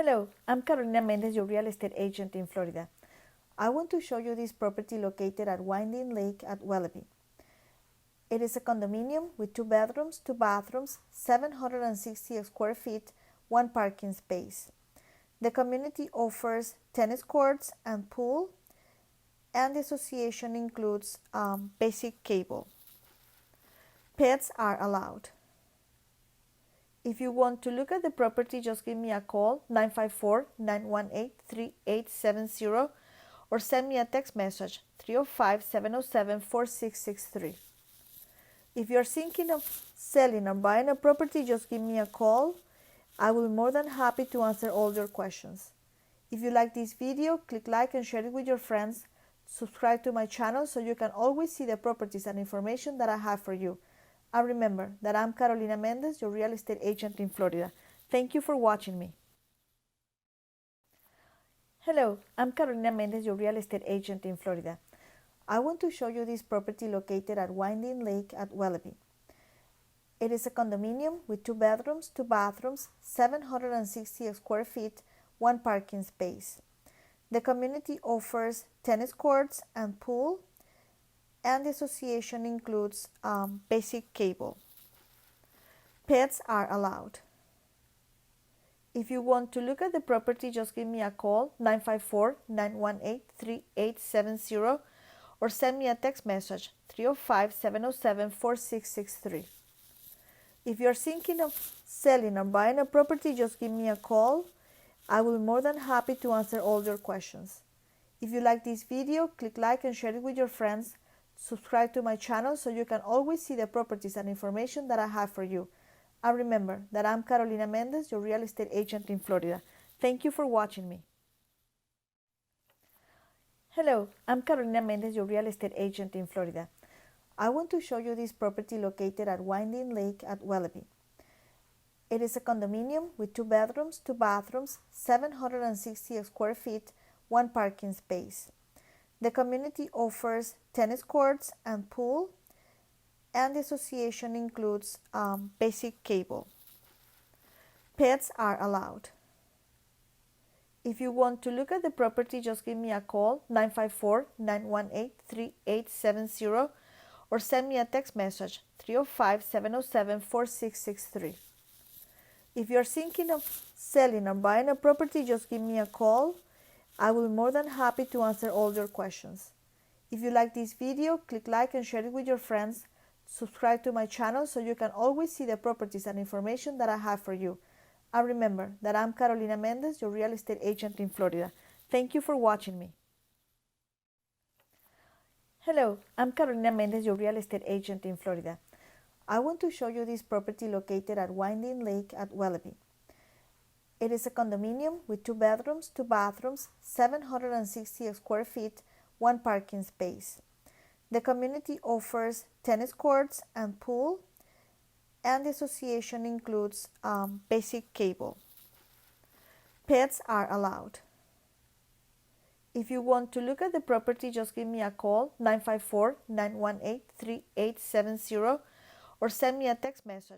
Hello, I'm Carolina Mendez, your real estate agent in Florida. I want to show you this property located at Winding Lake at Welleby. It is a condominium with 2 bedrooms, 2 bathrooms, 760 square feet, 1 parking space. The community offers tennis courts and pool, and the association includes basic cable. Pets are allowed. If you want to look at the property, just give me a call, 954-918-3870, or send me a text message, 305-707-4663. If you're thinking of selling or buying a property, just give me a call. I will be more than happy to answer all your questions. If you like this video, click like and share it with your friends. Subscribe to my channel so you can always see the properties and information that I have for you. And remember that I'm Carolina Mendez, your real estate agent in Florida. Thank you for watching me. Hello, I'm Carolina Mendez, your real estate agent in Florida. I want to show you this property located at Winding Lake at Welleby. It is a condominium with 2 bedrooms, 2 bathrooms, 760 square feet, 1 parking space. The community offers tennis courts and pool, and the association includes basic cable. Pets are allowed. If you want to look at the property, just give me a call, 954-918-3870, or send me a text message, 305-707-4663. If you're thinking of selling or buying a property, just give me a call. I will be more than happy to answer all your questions. If you like this video, click like and share it with your friends. Subscribe to my channel so you can always see the properties and information that I have for you. And remember that I'm Carolina Mendez, your real estate agent in Florida. Thank you for watching me. Hello, I'm Carolina Mendez, your real estate agent in Florida. I want to show you this property located at Winding Lake at Welleby. It is a condominium with 2 bedrooms, 2 bathrooms, 760 square feet, 1 parking space. The community offers tennis courts and pool, and the association includes basic cable. Pets are allowed. If you want to look at the property, just give me a call, 954-918-3870, or send me a text message, 305-707-4663. If you're thinking of selling or buying a property, just give me a call. I will be more than happy to answer all your questions. If you like this video, click like and share it with your friends. Subscribe to my channel so you can always see the properties and information that I have for you. And remember that I'm Carolina Mendez, your real estate agent in Florida. Thank you for watching me. Hello, I'm Carolina Mendez, your real estate agent in Florida. I want to show you this property located at Winding Lake at Welleby. It is a condominium with 2 bedrooms, 2 bathrooms, 760 square feet, 1 parking space. The community offers tennis courts and pool, and the association includes basic cable. Pets are allowed. If you want to look at the property, just give me a call, 954-918-3870, or send me a text message.